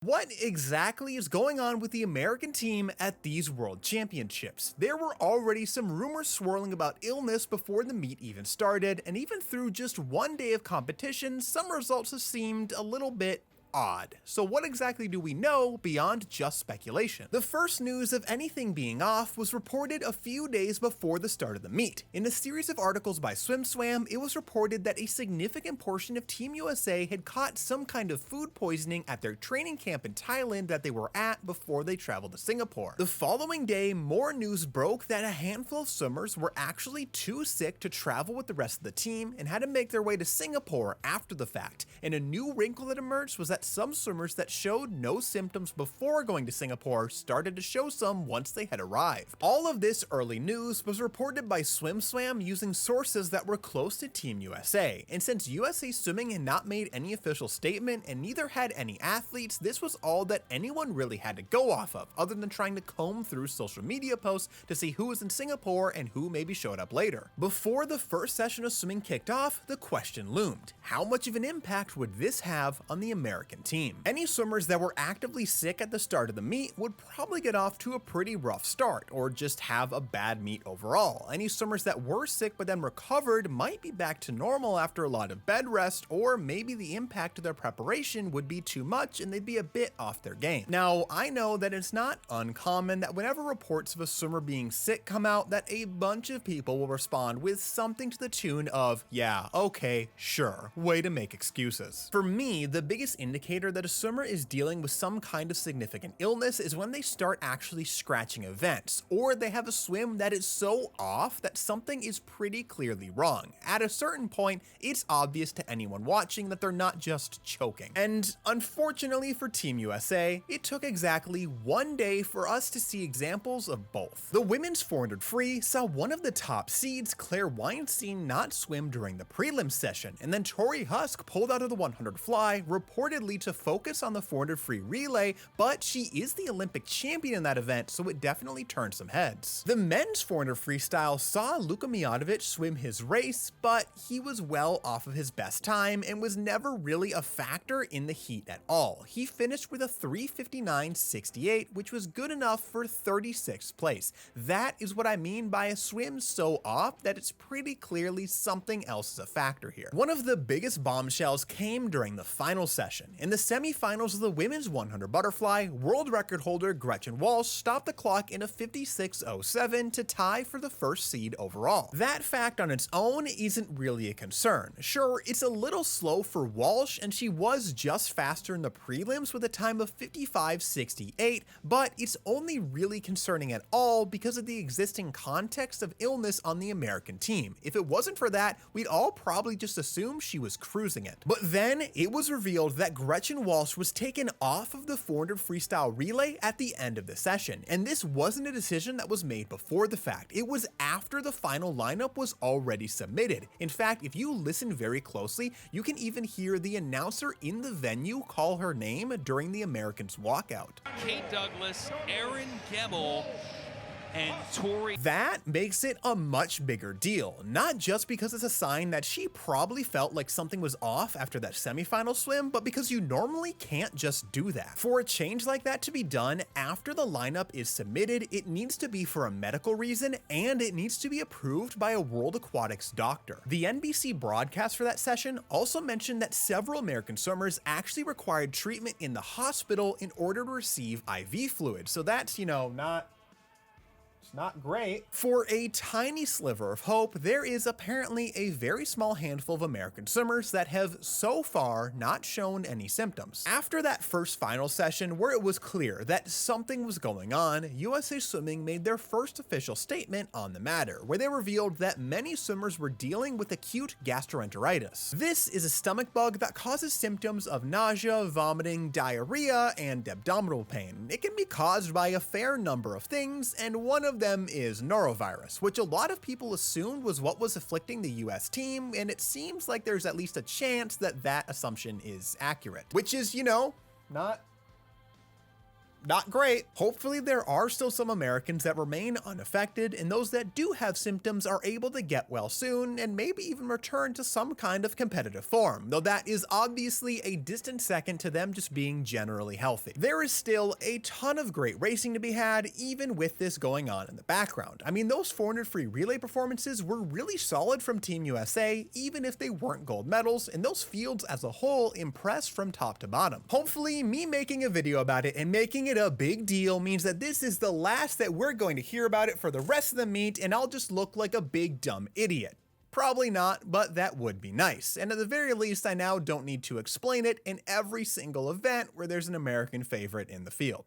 What exactly is going on with the American team at these World Championships? There were already some rumors swirling about illness before the meet even started, and even through just one day of competition, some results have seemed a little bit odd. So what exactly do we know beyond just speculation? The first news of anything being off was reported a few days before the start of the meet. In a series of articles by SwimSwam, it was reported that a significant portion of Team USA had caught some kind of food poisoning at their training camp in Thailand that they were at before they traveled to Singapore. The following day, more news broke that a handful of swimmers were actually too sick to travel with the rest of the team and had to make their way to Singapore after the fact. And a new wrinkle that emerged was that some swimmers that showed no symptoms before going to Singapore started to show some once they had arrived. All of this early news was reported by SwimSwam using sources that were close to Team USA, and since USA Swimming had not made any official statement and neither had any athletes, this was all that anyone really had to go off of, other than trying to comb through social media posts to see who was in Singapore and who maybe showed up later. Before the first session of swimming kicked off, the question loomed: how much of an impact would this have on the American team? Any swimmers that were actively sick at the start of the meet would probably get off to a pretty rough start, or just have a bad meet overall. Any swimmers that were sick but then recovered might be back to normal after a lot of bed rest, or maybe the impact of their preparation would be too much and they'd be a bit off their game. Now, I know that it's not uncommon that whenever reports of a swimmer being sick come out, that a bunch of people will respond with something to the tune of, yeah, okay, sure, way to make excuses. For me, the biggest indicator that a swimmer is dealing with some kind of significant illness is when they start actually scratching events, or they have a swim that is so off that something is pretty clearly wrong. At a certain point, it's obvious to anyone watching that they're not just choking. And unfortunately for Team USA, it took exactly one day for us to see examples of both. The women's 400 free saw one of the top seeds, Claire Weinstein, not swim during the prelim session, and then Tori Husk pulled out of the 100 fly, reportedly to focus on the 400 free relay, but she is the Olympic champion in that event, so it definitely turned some heads. The men's 400 freestyle saw Luka Mijatovic swim his race, but he was well off of his best time and was never really a factor in the heat at all. He finished with a 3:59.68, which was good enough for 36th place. That is what I mean by a swim so off that it's pretty clearly something else is a factor here. One of the biggest bombshells came during the final session. In the semifinals of the women's 100 butterfly, world record holder Gretchen Walsh stopped the clock in a 56.07 to tie for the first seed overall. That fact on its own isn't really a concern. Sure, it's a little slow for Walsh, and she was just faster in the prelims with a time of 55.68, but it's only really concerning at all because of the existing context of illness on the American team. If it wasn't for that, we'd all probably just assume she was cruising it. But then it was revealed that Gretchen Walsh was taken off of the 400 freestyle relay at the end of the session, and this wasn't a decision that was made before the fact. It was after the final lineup was already submitted. In fact, if you listen very closely, you can even hear the announcer in the venue call her name during the Americans' walkout. Kate Douglas, Aaron Gemmel, and Tori. That makes it a much bigger deal, not just because it's a sign that she probably felt like something was off after that semifinal swim, but because you normally can't just do that. For a change like that to be done after the lineup is submitted, it needs to be for a medical reason, and it needs to be approved by a World Aquatics doctor. The NBC broadcast for that session also mentioned that several American swimmers actually required treatment in the hospital in order to receive IV fluid, so that's, not great. For a tiny sliver of hope, there is apparently a very small handful of American swimmers that have so far not shown any symptoms. After that first final session where it was clear that something was going on, USA Swimming made their first official statement on the matter, where they revealed that many swimmers were dealing with acute gastroenteritis. This is a stomach bug that causes symptoms of nausea, vomiting, diarrhea, and abdominal pain. It can be caused by a fair number of things, and one of them is norovirus, which a lot of people assumed was what was afflicting the US team, and it seems like there's at least a chance that that assumption is accurate, which is, not not great. Hopefully there are still some Americans that remain unaffected, and those that do have symptoms are able to get well soon and maybe even return to some kind of competitive form, though that is obviously a distant second to them just being generally healthy. There is still a ton of great racing to be had even with this going on in the background. I mean, those 400 free relay performances were really solid from Team USA, even if they weren't gold medals, and those fields as a whole impressed from top to bottom. Hopefully me making a video about it and making it a big deal means that this is the last that we're going to hear about it for the rest of the meet, and I'll just look like a big dumb idiot. Probably not, but that would be nice. And at the very least, I now don't need to explain it in every single event where there's an American favorite in the field.